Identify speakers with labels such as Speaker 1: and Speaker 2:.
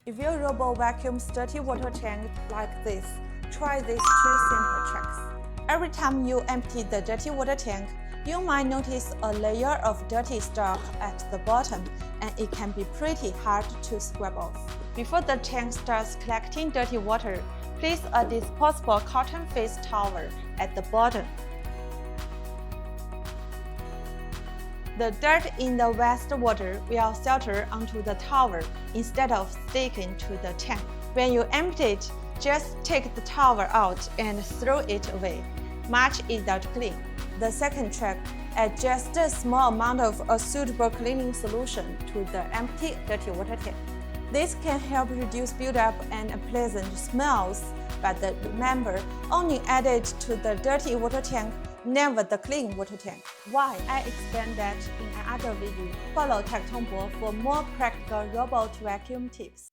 Speaker 1: If your robot vacuums dirty water tank like this, try these 2 simple tricks. Every time you empty the dirty water tank, you might notice a layer of dirty stuck at the bottom, and it can be pretty hard to scrub off. Before the tank starts collecting dirty water, place a disposable cotton face towel at the bottom. The dirt in the wastewater will filter onto the towel instead of sticking to the tank. When you empty it, just take the towel out and throw it away. Much easier to clean. The second trick, add just a small amount of a suitable cleaning solution to the empty dirty water tank. This can help reduce buildup and unpleasant smells, but remember, only add it to the dirty water tank, never the clean water tank. Why? I explained that in another video. Follow techTongBo for more practical robot vacuum tips.